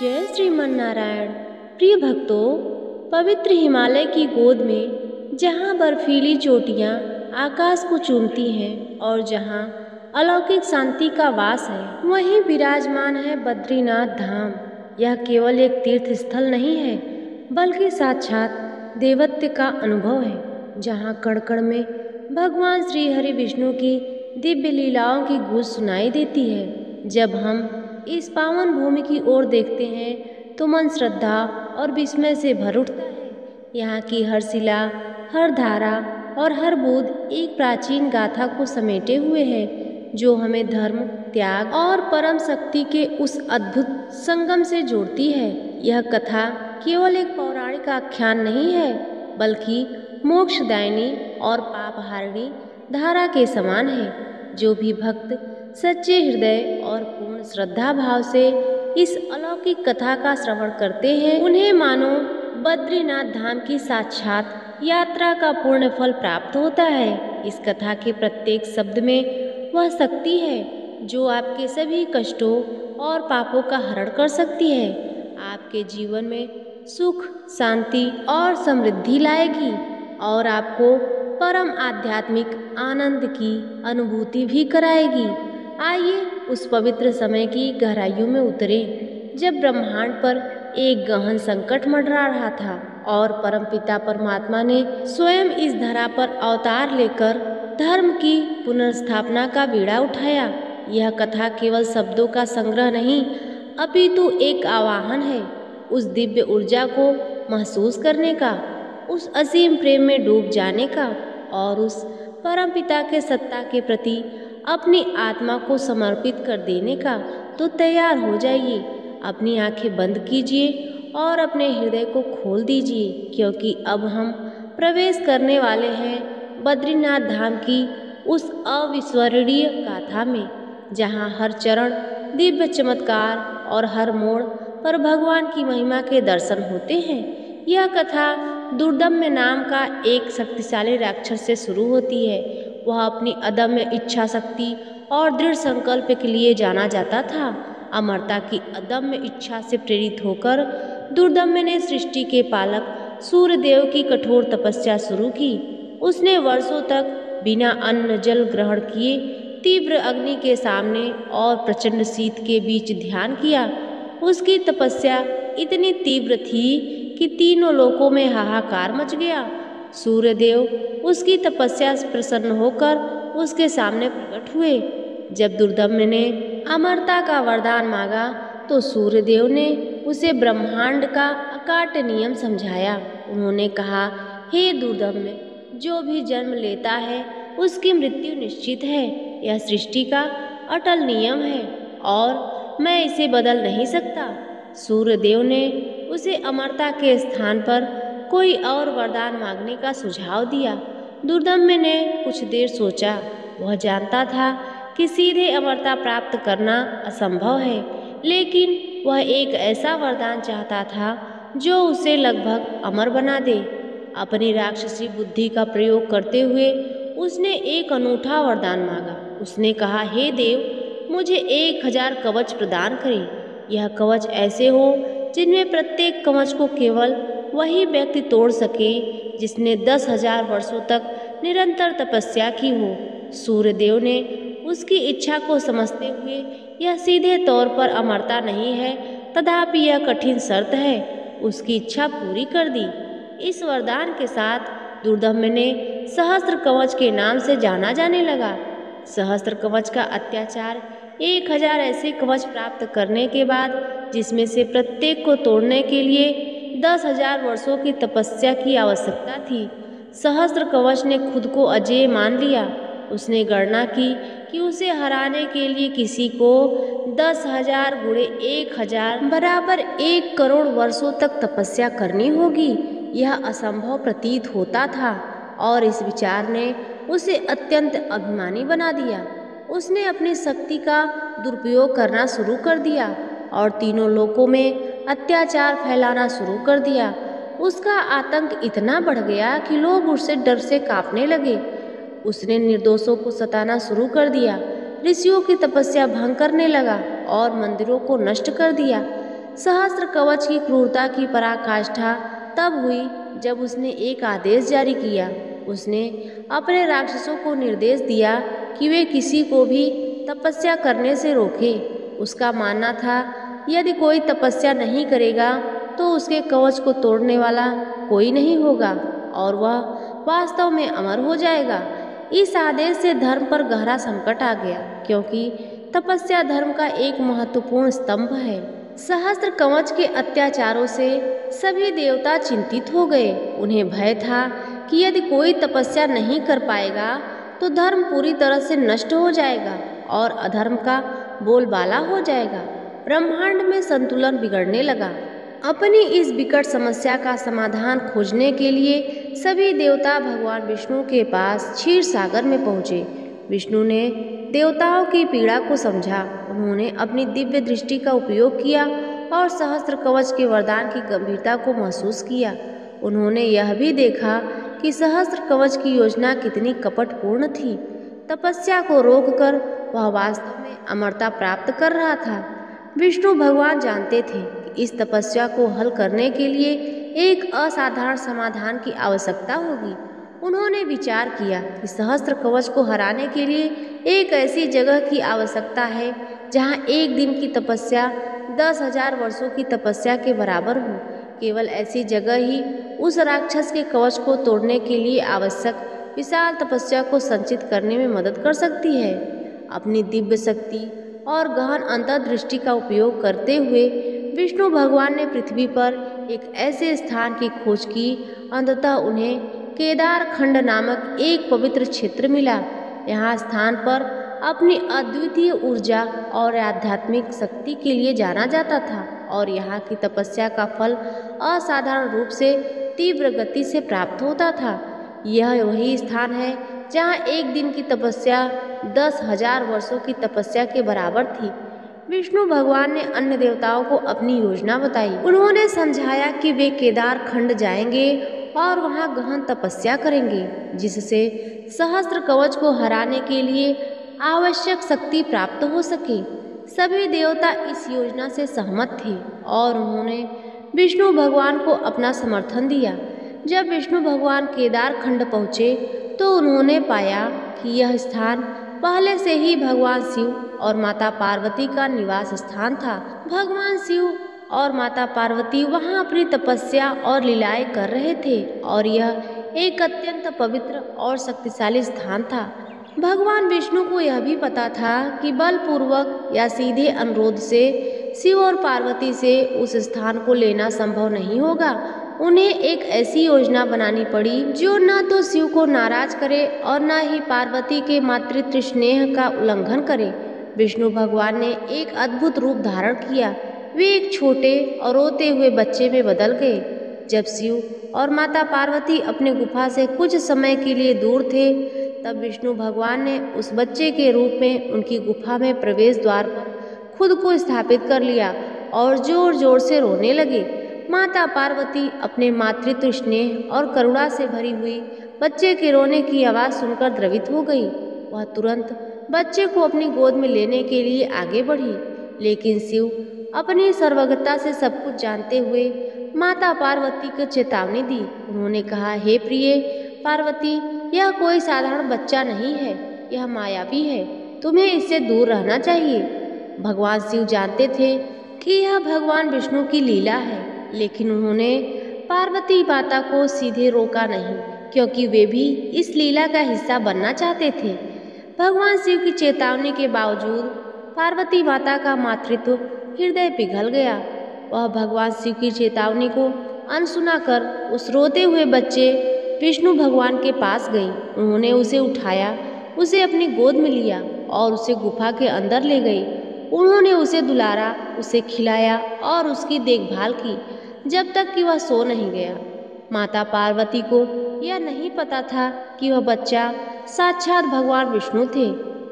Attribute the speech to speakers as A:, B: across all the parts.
A: जय श्रीमन नारायण। प्रिय भक्तों, पवित्र हिमालय की गोद में जहाँ बर्फीली चोटियाँ आकाश को चूमती हैं और जहाँ अलौकिक शांति का वास है, वहीं विराजमान है बद्रीनाथ धाम। यह केवल एक तीर्थ स्थल नहीं है, बल्कि साक्षात देवत्व का अनुभव है, जहाँ कण कण में भगवान श्री हरि विष्णु की दिव्य लीलाओं की गूंज सुनाई देती है। जब हम इस पावन भूमि की ओर देखते हैं तो मन श्रद्धा और विस्मय से भर उठता है। यहाँ की हर शिला, हर धारा और हर बूंद एक प्राचीन गाथा को समेटे हुए है, जो हमें धर्म, त्याग और परम शक्ति के उस अद्भुत संगम से जोड़ती है। यह कथा केवल एक पौराणिक आख्यान नहीं है, बल्कि मोक्षदायिनी और पापहारिणी धारा के समान है। जो भी भक्त सच्चे हृदय और पूर्ण श्रद्धा भाव से इस अलौकिक कथा का श्रवण करते हैं, उन्हें मानो बद्रीनाथ धाम की साक्षात यात्रा का पूर्ण फल प्राप्त होता है। इस कथा के प्रत्येक शब्द में वह शक्ति है जो आपके सभी कष्टों और पापों का हरण कर सकती है, आपके जीवन में सुख, शांति और समृद्धि लाएगी और आपको परम आध्यात्मिक आनंद की अनुभूति भी कराएगी। आइए उस पवित्र समय की गहराइयों में उतरें, जब ब्रह्मांड पर एक गहन संकट मंडरा रहा था और परमपिता परमात्मा ने स्वयं इस धरा पर अवतार लेकर धर्म की पुनर्स्थापना का बीड़ा उठाया। यह कथा केवल शब्दों का संग्रह नहीं, अपितु एक आवाहन है उस दिव्य ऊर्जा को महसूस करने का, उस असीम प्रेम में डूब जाने का और उस परमपिता के सत्ता के प्रति अपनी आत्मा को समर्पित कर देने का। तो तैयार हो जाइए, अपनी आंखें बंद कीजिए और अपने हृदय को खोल दीजिए, क्योंकि अब हम प्रवेश करने वाले हैं बद्रीनाथ धाम की उस अविस्मरणीय गाथा में, जहां हर चरण दिव्य चमत्कार और हर मोड़ पर भगवान की महिमा के दर्शन होते हैं। यह कथा दुर्दम्य नाम का एक शक्तिशाली राक्षस से शुरू होती है। वह अपनी अदम्य इच्छा शक्ति और दृढ़ संकल्प के लिए जाना जाता था। अमरता की अदम्य इच्छा से प्रेरित होकर दुर्दम्य ने सृष्टि के पालक सूर्यदेव की कठोर तपस्या शुरू की। उसने वर्षों तक बिना अन्न जल ग्रहण किए तीव्र अग्नि के सामने और प्रचंड शीत के बीच ध्यान किया। उसकी तपस्या इतनी तीव्र थी कि तीनों लोकों में हाहाकार मच गया। सूर्यदेव उसकी तपस्या से प्रसन्न होकर उसके सामने प्रकट हुए। जब दुर्दम्य ने अमरता का वरदान मांगा तो सूर्यदेव ने उसे ब्रह्मांड का अकाट्य नियम समझाया। उन्होंने कहा, हे दुर्दम्य, जो भी जन्म लेता है उसकी मृत्यु निश्चित है। यह सृष्टि का अटल नियम है और मैं इसे बदल नहीं सकता। सूर्यदेव ने उसे अमरता के स्थान पर कोई और वरदान मांगने का सुझाव दिया। दुर्दम्य ने कुछ देर सोचा। वह जानता था कि सीधे अमरता प्राप्त करना असंभव है, लेकिन वह एक ऐसा वरदान चाहता था जो उसे लगभग अमर बना दे। अपनी राक्षसी बुद्धि का प्रयोग करते हुए उसने एक अनूठा वरदान मांगा। उसने कहा, हे देव, मुझे 1000 कवच प्रदान करें। यह कवच ऐसे हो जिनमें प्रत्येक कवच को केवल वही व्यक्ति तोड़ सके जिसने 10,000 वर्षों तक निरंतर तपस्या की हो। सूर्यदेव ने उसकी इच्छा को समझते हुए यह सीधे तौर पर अमरता नहीं है, तथापि यह कठिन शर्त है, उसकी इच्छा पूरी कर दी। इस वरदान के साथ दुर्दम्य ने सहस्त्र कवच के नाम से जाना जाने लगा। सहस्त्र कवच का अत्याचार 1000 ऐसे कवच प्राप्त करने के बाद, जिसमें से प्रत्येक को तोड़ने के लिए 10,000 वर्षों की तपस्या की आवश्यकता थी। सहस्त्र कवच ने खुद को अजेय मान लिया। उसने गणना की कि उसे हराने के लिए किसी को 10,000 गुणे 1,000 बराबर 1 करोड़ वर्षों तक तपस्या करनी होगी। यह असंभव प्रतीत होता था और इस विचार ने उसे अत्यंत अभिमानी बना दिया। उसने अपनी शक्ति का दुरुपयोग करना शुरू कर दिया और तीनों लोकों में अत्याचार फैलाना शुरू कर दिया। उसका आतंक इतना बढ़ गया कि लोग उससे डर से कांपने लगे। उसने निर्दोषों को सताना शुरू कर दिया, ऋषियों की तपस्या भंग करने लगा और मंदिरों को नष्ट कर दिया। सहस्त्र कवच की क्रूरता की पराकाष्ठा तब हुई जब उसने एक आदेश जारी किया। उसने अपने राक्षसों को निर्देश दिया कि वे किसी को भी तपस्या करने से रोकें। उसका मानना था यदि कोई तपस्या नहीं करेगा तो उसके कवच को तोड़ने वाला कोई नहीं होगा और वह वास्तव में अमर हो जाएगा। इस आदेश से धर्म पर गहरा संकट आ गया, क्योंकि तपस्या धर्म का एक महत्वपूर्ण स्तंभ है। सहस्त्र कवच के अत्याचारों से सभी देवता चिंतित हो गए। उन्हें भय था कि यदि कोई तपस्या नहीं कर पाएगा तो धर्म पूरी तरह से नष्ट हो जाएगा और अधर्म का बोलबाला हो जाएगा। ब्रह्मांड में संतुलन बिगड़ने लगा। अपनी इस विकट समस्या का समाधान खोजने के लिए सभी देवता भगवान विष्णु के पास क्षीर सागर में पहुँचे। विष्णु ने देवताओं की पीड़ा को समझा। उन्होंने अपनी दिव्य दृष्टि का उपयोग किया और सहस्त्र कवच के वरदान की गंभीरता को महसूस किया। उन्होंने यह भी देखा कि सहस्त्र कवच की योजना कितनी कपटपूर्ण थी। तपस्या को रोककर वह वास्तव में अमरता प्राप्त कर रहा था। विष्णु भगवान जानते थे कि इस तपस्या को हल करने के लिए एक असाधारण समाधान की आवश्यकता होगी। उन्होंने विचार किया कि सहस्त्र कवच को हराने के लिए एक ऐसी जगह की आवश्यकता है जहां एक दिन की तपस्या 10,000 वर्षों की तपस्या के बराबर हो। केवल ऐसी जगह ही उस राक्षस के कवच को तोड़ने के लिए आवश्यक विशाल तपस्या को संचित करने में मदद कर सकती है। अपनी दिव्य शक्ति और गहन अंतर्दृष्टि का उपयोग करते हुए विष्णु भगवान ने पृथ्वी पर एक ऐसे स्थान की खोज की। अंततः उन्हें केदार खंड नामक एक पवित्र क्षेत्र मिला। यहाँ स्थान पर अपनी अद्वितीय ऊर्जा और आध्यात्मिक शक्ति के लिए जाना जाता था और यहाँ की तपस्या का फल असाधारण रूप से तीव्र गति से प्राप्त होता था। यह वही स्थान है जहाँ एक दिन की तपस्या 10,000 वर्षों की तपस्या के बराबर थी। विष्णु भगवान ने अन्य देवताओं को अपनी योजना बताई। उन्होंने समझाया कि वे केदार खंड जाएंगे और वहां गहन तपस्या करेंगे, जिससे सहस्त्र कवच को हराने के लिए आवश्यक शक्ति प्राप्त हो सके। सभी देवता इस योजना से सहमत थे और उन्होंने विष्णु भगवान को अपना समर्थन दिया। जब विष्णु भगवान केदार खंड पहुँचे तो उन्होंने पाया कि यह स्थान पहले से ही भगवान शिव और माता पार्वती का निवास स्थान था। भगवान शिव और माता पार्वती वहां अपनी तपस्या और लीलाएं कर रहे थे और यह एक अत्यंत पवित्र और शक्तिशाली स्थान था। भगवान विष्णु को यह भी पता था कि बलपूर्वक या सीधे अनुरोध से शिव और पार्वती से उस स्थान को लेना संभव नहीं होगा। उन्हें एक ऐसी योजना बनानी पड़ी जो न तो शिव को नाराज करे और न ही पार्वती के मातृत्व स्नेह का उल्लंघन करे। विष्णु भगवान ने एक अद्भुत रूप धारण किया। वे एक छोटे और रोते हुए बच्चे में बदल गए। जब शिव और माता पार्वती अपने गुफा से कुछ समय के लिए दूर थे, तब विष्णु भगवान ने उस बच्चे के रूप में उनकी गुफा में प्रवेश द्वार पर खुद को स्थापित कर लिया और जोर जोर से रोने लगे। माता पार्वती अपने मातृत्व स्नेह और करुणा से भरी हुई बच्चे के रोने की आवाज़ सुनकर द्रवित हो गई। वह तुरंत बच्चे को अपनी गोद में लेने के लिए आगे बढ़ी, लेकिन शिव अपनी सर्वज्ञता से सब कुछ जानते हुए माता पार्वती को चेतावनी दी। उन्होंने कहा, हे प्रिय पार्वती, यह कोई साधारण बच्चा नहीं है, यह मायावी है, तुम्हें इससे दूर रहना चाहिए। भगवान शिव जानते थे कि यह भगवान विष्णु की लीला है, लेकिन उन्होंने पार्वती माता को सीधे रोका नहीं, क्योंकि वे भी इस लीला का हिस्सा बनना चाहते थे। भगवान शिव की चेतावनी के बावजूद पार्वती माता का मातृत्व हृदय पिघल गया। वह भगवान शिव की चेतावनी को अनसुना कर उस रोते हुए बच्चे विष्णु भगवान के पास गई। उन्होंने उसे उठाया, उसे अपनी गोद में लिया और उसे गुफा के अंदर ले गई। उन्होंने उसे दुलारा, उसे खिलाया और उसकी देखभाल की जब तक कि वह सो नहीं गया। माता पार्वती को यह नहीं पता था कि वह बच्चा साक्षात भगवान विष्णु थे,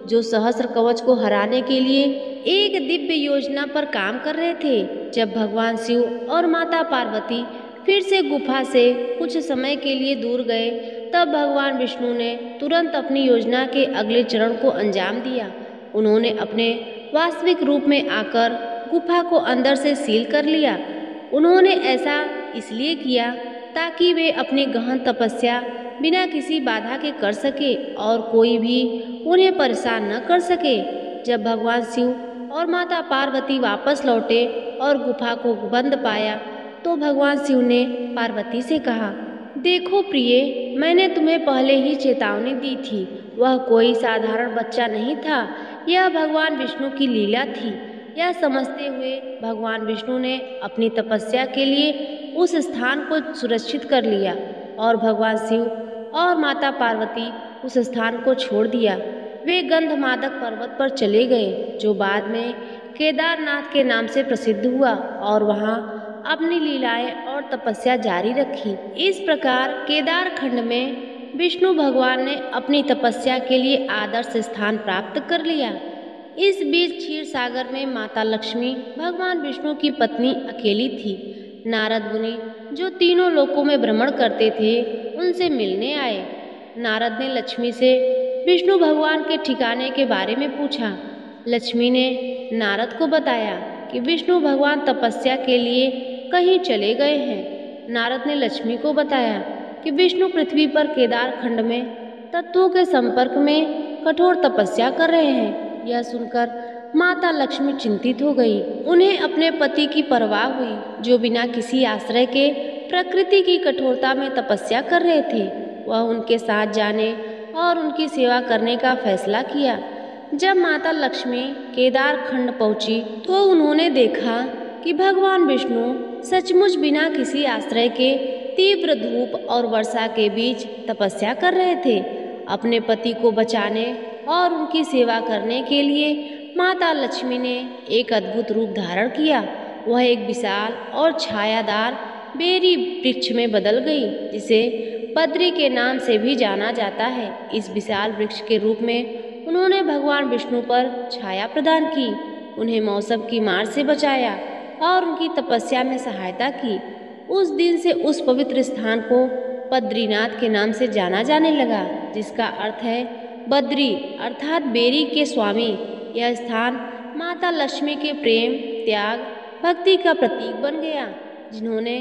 A: जो सहस्त्र कवच को हराने के लिए एक दिव्य योजना पर काम कर रहे थे। जब भगवान शिव और माता पार्वती फिर से गुफा से कुछ समय के लिए दूर गए, तब भगवान विष्णु ने तुरंत अपनी योजना के अगले चरण को अंजाम दिया। उन्होंने अपने वास्तविक रूप में आकर गुफा को अंदर से सील कर लिया। उन्होंने ऐसा इसलिए किया ताकि वे अपनी गहन तपस्या बिना किसी बाधा के कर सके और कोई भी उन्हें परेशान न कर सके। जब भगवान शिव और माता पार्वती वापस लौटे और गुफा को बंद पाया तो भगवान शिव ने पार्वती से कहा, देखो प्रिय, मैंने तुम्हें पहले ही चेतावनी दी थी। वह कोई साधारण बच्चा नहीं था, यह भगवान विष्णु की लीला थी। यह समझते हुए भगवान विष्णु ने अपनी तपस्या के लिए उस स्थान को सुरक्षित कर लिया और भगवान शिव और माता पार्वती उस स्थान को छोड़ दिया। वे गंधमादक पर्वत पर चले गए, जो बाद में केदारनाथ के नाम से प्रसिद्ध हुआ, और वहां अपनी लीलाएं और तपस्या जारी रखी। इस प्रकार केदार खंड में विष्णु भगवान ने अपनी तपस्या के लिए आदर्श स्थान प्राप्त कर लिया। इस बीच क्षीर सागर में माता लक्ष्मी भगवान विष्णु की पत्नी अकेली थी। नारद मुनि, जो तीनों लोकों में भ्रमण करते थे, उनसे मिलने आए। नारद ने लक्ष्मी से विष्णु भगवान के ठिकाने के बारे में पूछा। लक्ष्मी ने नारद को बताया कि विष्णु भगवान तपस्या के लिए कहीं चले गए हैं। नारद ने लक्ष्मी को बताया कि विष्णु पृथ्वी पर केदार खंड में तत्वों के संपर्क में कठोर तपस्या कर रहे हैं। यह सुनकर माता लक्ष्मी चिंतित हो गई। उन्हें अपने पति की परवाह हुई, जो बिना किसी आश्रय के प्रकृति की कठोरता में तपस्या कर रहे थे। वह उनके साथ जाने और उनकी सेवा करने का फैसला किया। जब माता लक्ष्मी केदार खंड पहुंची तो उन्होंने देखा कि भगवान विष्णु सचमुच बिना किसी आश्रय के तीव्र धूप और वर्षा के बीच तपस्या कर रहे थे। अपने पति को बचाने और उनकी सेवा करने के लिए माता लक्ष्मी ने एक अद्भुत रूप धारण किया। वह एक विशाल और छायादार बेरी वृक्ष में बदल गई, जिसे बद्री के नाम से भी जाना जाता है। इस विशाल वृक्ष के रूप में उन्होंने भगवान विष्णु पर छाया प्रदान की, उन्हें मौसम की मार से बचाया और उनकी तपस्या में सहायता की। उस दिन से उस पवित्र स्थान को बद्रीनाथ के नाम से जाना जाने लगा, जिसका अर्थ है बद्री अर्थात बेरी के स्वामी। यह स्थान माता लक्ष्मी के प्रेम, त्याग, भक्ति का प्रतीक बन गया, जिन्होंने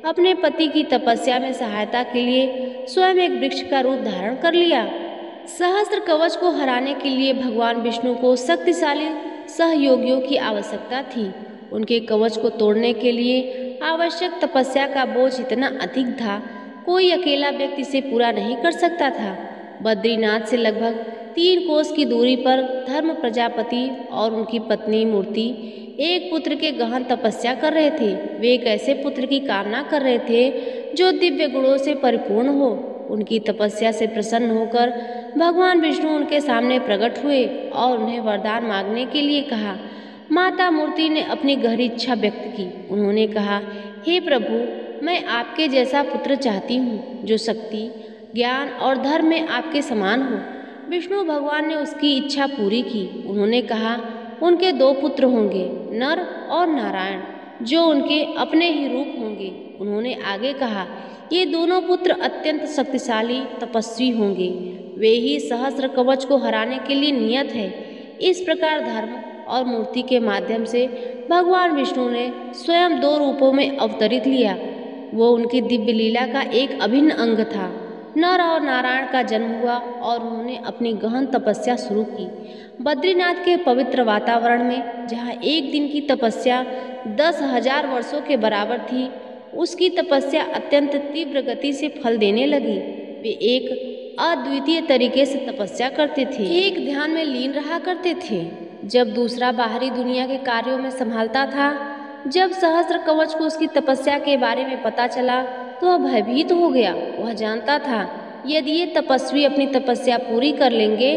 A: अपने पति की तपस्या में सहायता के लिए स्वयं एक वृक्ष का रूप धारण कर लिया। सहस्त्र कवच को हराने के लिए भगवान विष्णु को शक्तिशाली सहयोगियों की आवश्यकता थी। उनके कवच को तोड़ने के लिए आवश्यक तपस्या का बोझ इतना अधिक था, कोई अकेला व्यक्ति इसे पूरा नहीं कर सकता था। बद्रीनाथ से लगभग 3 कोस की दूरी पर धर्म प्रजापति और उनकी पत्नी मूर्ति एक पुत्र के गहन तपस्या कर रहे थे। वे एक ऐसे पुत्र की कामना कर रहे थे जो दिव्य गुणों से परिपूर्ण हो। उनकी तपस्या से प्रसन्न होकर भगवान विष्णु उनके सामने प्रकट हुए और उन्हें वरदान मांगने के लिए कहा। माता मूर्ति ने अपनी गहरी इच्छा व्यक्त की। उन्होंने कहा, हे प्रभु, मैं आपके जैसा पुत्र चाहती हूँ, जो शक्ति, ज्ञान और धर्म में आपके समान हो। विष्णु भगवान ने उसकी इच्छा पूरी की। उन्होंने कहा, उनके 2 पुत्र होंगे, नर और नारायण, जो उनके अपने ही रूप होंगे। उन्होंने आगे कहा, ये दोनों पुत्र अत्यंत शक्तिशाली तपस्वी होंगे, वे ही सहस्त्र कवच को हराने के लिए नियत है। इस प्रकार धर्म और मूर्ति के माध्यम से भगवान विष्णु ने स्वयं 2 रूपों में अवतरित लिया। वो उनकी दिव्य लीला का एक अभिन्न अंग था। नर और नारायण का जन्म हुआ और उन्होंने अपनी गहन तपस्या शुरू की। बद्रीनाथ के पवित्र वातावरण में, जहाँ एक दिन की तपस्या 10,000 वर्षों के बराबर थी, उसकी तपस्या अत्यंत तीव्र गति से फल देने लगी। वे एक अद्वितीय तरीके से तपस्या करते थे, एक ध्यान में लीन रहा करते थे, जब दूसरा बाहरी दुनिया के कार्यों में संभालता था। जब सहस्त्र कवच को उसकी तपस्या के बारे में पता चला तो वह भयभीत हो गया। वह जानता था यदि ये तपस्वी अपनी तपस्या पूरी कर लेंगे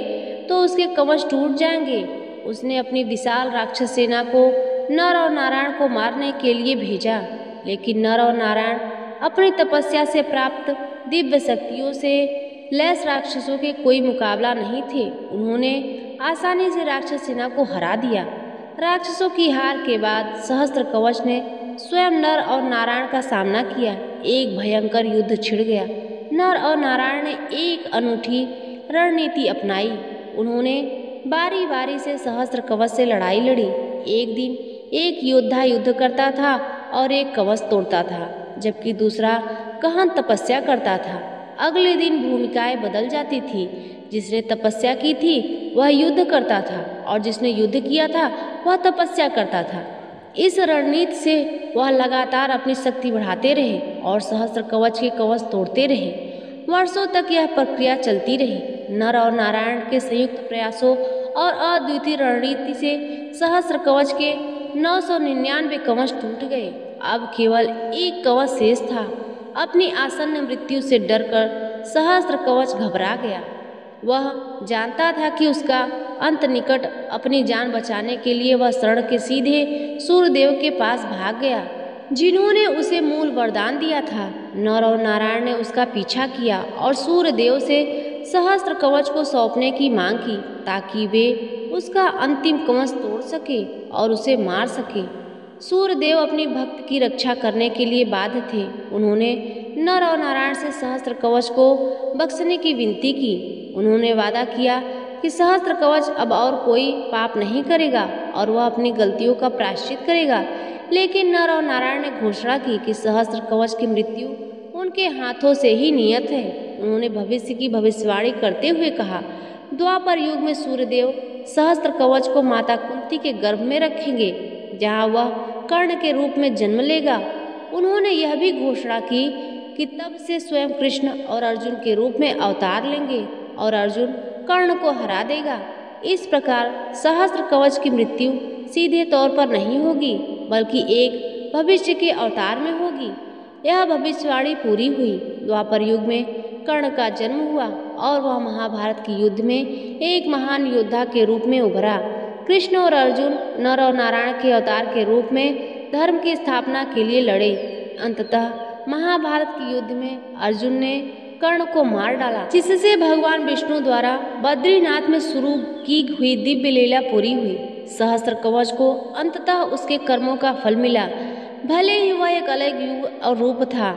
A: तो उसके कवच टूट जाएंगे। उसने अपनी विशाल राक्षस सेना को नर और नारायण को मारने के लिए भेजा, लेकिन नर और नारायण अपनी तपस्या से प्राप्त दिव्य शक्तियों से लैस राक्षसों के कोई मुकाबला नहीं थे। उन्होंने आसानी से राक्षस सेना को हरा दिया। राक्षसों की हार के बाद सहस्त्र कवच ने स्वयं नर और नारायण का सामना किया। एक भयंकर युद्ध छिड़ गया। नर और नारायण ने एक अनूठी रणनीति अपनाई। उन्होंने बारी बारी से सहस्त्र कवच से लड़ाई लड़ी। एक दिन एक योद्धा युद्ध करता था और एक कवच तोड़ता था, जबकि दूसरा गहन तपस्या करता था। अगले दिन भूमिकाएं बदल जाती थी। जिसने तपस्या की थी वह युद्ध करता था और जिसने युद्ध किया था वह तपस्या करता था। इस रणनीति से वह लगातार अपनी शक्ति बढ़ाते रहे और सहस्त्र कवच के कवच तोड़ते रहे। वर्षों तक यह प्रक्रिया चलती रही। नर और नारायण के संयुक्त प्रयासों और अद्वितीय रणनीति से सहस्त्र कवच के 999 कवच टूट गए। अब केवल एक कवच शेष था। अपनी आसन्न मृत्यु से डरकर सहस्त्र कवच घबरा गया। वह जानता था कि उसका अंत निकट। अपनी जान बचाने के लिए वह शरण के सीधे सूर्यदेव के पास भाग गया, जिन्होंने उसे मूल वरदान दिया था। नर और नारायण ने उसका पीछा किया और सूर्यदेव से सहस्त्र कवच को सौंपने की मांग की, ताकि वे उसका अंतिम कवच तोड़ सके और उसे मार सके। सूर्यदेव अपनी भक्त की रक्षा करने के लिए बाध्य थे। उन्होंने नर और नारायण से सहस्त्र कवच को बख्शने की विनती की। उन्होंने वादा किया कि सहस्त्र कवच अब और कोई पाप नहीं करेगा और वह अपनी गलतियों का प्रायश्चित करेगा। लेकिन नर और नारायण ने घोषणा की कि सहस्त्र कवच की मृत्यु उनके हाथों से ही नियत है। उन्होंने भविष्य की भविष्यवाणी करते हुए कहा, द्वापर युग में सूर्यदेव सहस्त्र कवच को माता कुंती के गर्भ में रखेंगे, जहाँ वह कर्ण के रूप में जन्म लेगा। उन्होंने यह भी घोषणा की कि तब से स्वयं कृष्ण और अर्जुन के रूप में अवतार लेंगे और अर्जुन कर्ण को हरा देगा। इस प्रकार सहस्त्र कवच की मृत्यु सीधे तौर पर नहीं होगी, बल्कि एक भविष्य के अवतार में होगी। यह भविष्यवाणी पूरी हुई। द्वापर युग में कर्ण का जन्म हुआ और वह महाभारत के युद्ध में एक महान योद्धा के रूप में उभरा। कृष्ण और अर्जुन नर और नारायण के अवतार के रूप में धर्म की स्थापना के लिए लड़े। अंततः महाभारत के युद्ध में अर्जुन ने कर्ण को मार डाला, जिससे भगवान विष्णु द्वारा बद्रीनाथ में शुरू की हुई दिव्य लीला पूरी हुई। सहस्त्र कवच को अंततः उसके कर्मों का फल मिला, भले ही वह एक अलग युग और रूप था।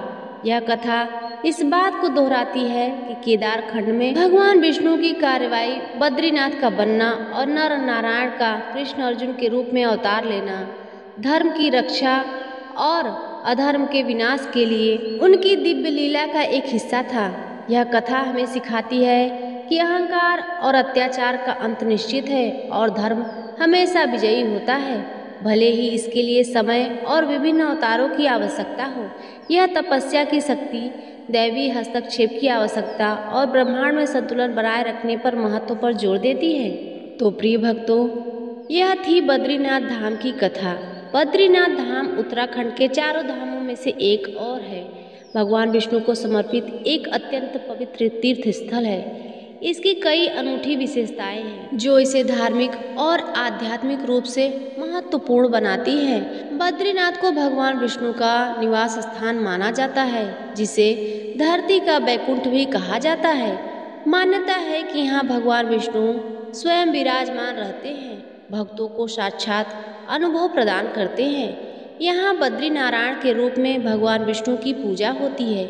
A: यह कथा इस बात को दोहराती है कि केदार खंड में भगवान विष्णु की कार्रवाई, बद्रीनाथ का बनना और नर नारायण का कृष्ण अर्जुन के रूप में अवतार लेना धर्म की रक्षा और अधर्म के विनाश के लिए उनकी दिव्य लीला का एक हिस्सा था। यह कथा हमें सिखाती है कि अहंकार और अत्याचार का अंत निश्चित है और धर्म हमेशा विजयी होता है, भले ही इसके लिए समय और विभिन्न अवतारों की आवश्यकता हो। यह तपस्या की शक्ति, दैवी हस्तक्षेप की आवश्यकता और ब्रह्मांड में संतुलन बनाए रखने पर महत्व पर जोर देती है। तो प्रिय भक्तों, यह थी बद्रीनाथ धाम की कथा। बद्रीनाथ धाम उत्तराखंड के चारों धामों में से एक और है। भगवान विष्णु को समर्पित एक अत्यंत पवित्र तीर्थ स्थल है। इसकी कई अनूठी विशेषताएं हैं जो इसे धार्मिक और आध्यात्मिक रूप से महत्वपूर्ण बनाती हैं। बद्रीनाथ को भगवान विष्णु का निवास स्थान माना जाता है, जिसे धरती का बैकुंठ भी कहा जाता है। मान्यता है कि यहाँ भगवान विष्णु स्वयं विराजमान रहते हैं, भक्तों को साक्षात अनुभव प्रदान करते हैं। यहाँ बद्री नारायण के रूप में भगवान विष्णु की पूजा होती है।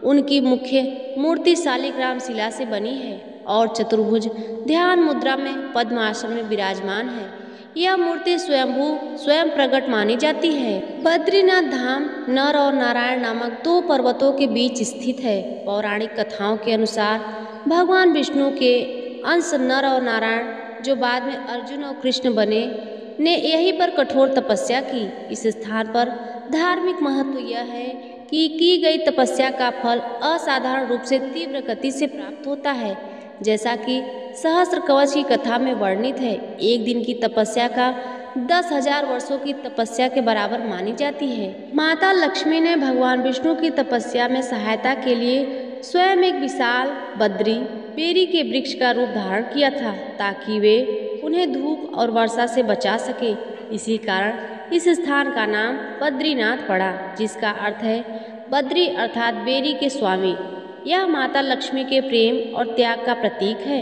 A: उनकी मुख्य मूर्ति शालिग्राम शिला से बनी है और चतुर्भुज ध्यान मुद्रा में पद्म आसन में विराजमान है। यह मूर्ति स्वयं प्रकट मानी जाती है। बद्रीनाथ धाम नर और नारायण नामक दो पर्वतों के बीच स्थित है। पौराणिक कथाओं के अनुसार भगवान विष्णु के अंश नर और नारायण, जो बाद में अर्जुन और कृष्ण बने, ने यहीं पर कठोर तपस्या की। इस स्थान पर धार्मिक महत्व यह है कि की गई तपस्या का फल असाधारण रूप से तीव्र गति से प्राप्त होता है, जैसा कि सहस्त्र कवच की कथा में वर्णित है। एक दिन की तपस्या का 10,000 वर्षों की तपस्या के बराबर मानी जाती है। माता लक्ष्मी ने भगवान विष्णु की तपस्या में सहायता के लिए स्वयं एक विशाल बद्री बेरी के वृक्ष का रूप धारण किया था, ताकि वे उन्हें धूप और वर्षा से बचा सके। इसी कारण इस स्थान का नाम बद्रीनाथ पड़ा, जिसका अर्थ है बद्री अर्थात बेरी के स्वामी। यह माता लक्ष्मी के प्रेम और त्याग का प्रतीक है।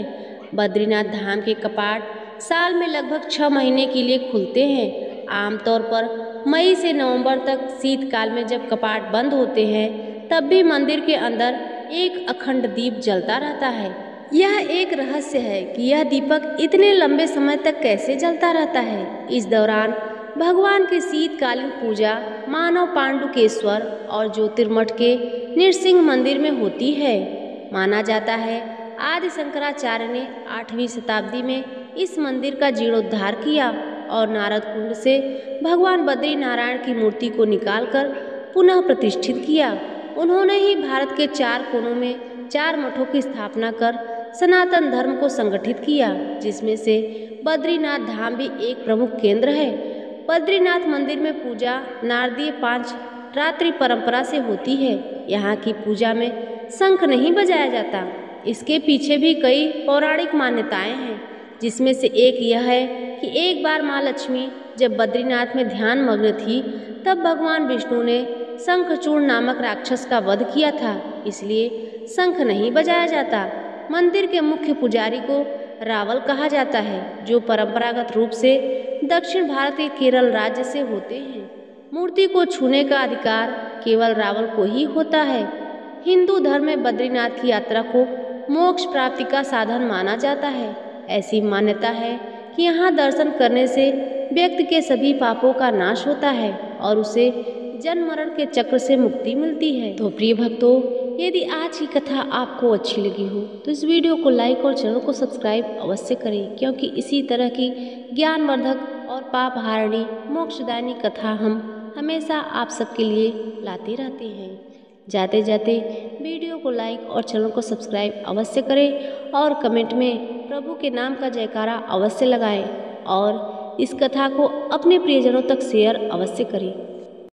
A: बद्रीनाथ धाम के कपाट साल में लगभग 6 महीने के लिए खुलते हैं। आमतौर पर मई से नवंबर तक शीतकाल में जब कपाट बंद होते हैं, तब भी मंदिर के अंदर एक अखंड दीप जलता रहता है। यह एक रहस्य है कि यह दीपक इतने लंबे समय तक कैसे जलता रहता है। इस दौरान भगवान की शीतकालीन पूजा मानव पांडुकेश्वर और ज्योतिर्मठ के नृसिंह मंदिर में होती है। माना जाता है आदि शंकराचार्य ने 8वीं शताब्दी में इस मंदिर का जीर्णोद्धार किया और नारद कुंड से भगवान बद्री नारायण की मूर्ति को निकालकर पुनः प्रतिष्ठित किया। उन्होंने ही भारत के 4 कोनों में 4 मठों की स्थापना कर सनातन धर्म को संगठित किया, जिसमें से बद्रीनाथ धाम भी एक प्रमुख केंद्र है। बद्रीनाथ मंदिर में पूजा नारदीय 5 रात्रि परंपरा से होती है। यहाँ की पूजा में शंख नहीं बजाया जाता। इसके पीछे भी कई पौराणिक मान्यताएं हैं, जिसमें से एक यह है कि एक बार माँ लक्ष्मी जब बद्रीनाथ में ध्यान मग्न थी, तब भगवान विष्णु ने शंखचूर्ण नामक राक्षस का वध किया था, इसलिए शंख नहीं बजाया जाता। मंदिर के मुख्य पुजारी को रावल कहा जाता है, जो परंपरागत रूप से दक्षिण भारत के केरल राज्य से होते हैं। मूर्ति को छूने का अधिकार केवल रावल को ही होता है। हिंदू धर्म में बद्रीनाथ की यात्रा को मोक्ष प्राप्ति का साधन माना जाता है। ऐसी मान्यता है कि यहाँ दर्शन करने से व्यक्ति के सभी पापों का नाश होता है और उसे जन्म मरण के चक्र से मुक्ति मिलती है। तो प्रिय भक्तों, यदि आज की कथा आपको अच्छी लगी हो तो इस वीडियो को लाइक और चैनल को सब्सक्राइब अवश्य करें, क्योंकि इसी तरह की ज्ञानवर्धक और पाप हारिणी मोक्षदायिनी कथा हम हमेशा आप सबके लिए लाते रहते हैं। जाते जाते वीडियो को लाइक और चैनल को सब्सक्राइब अवश्य करें और कमेंट में प्रभु के नाम का जयकारा अवश्य लगाएं और इस कथा को अपने प्रियजनों तक शेयर अवश्य करें।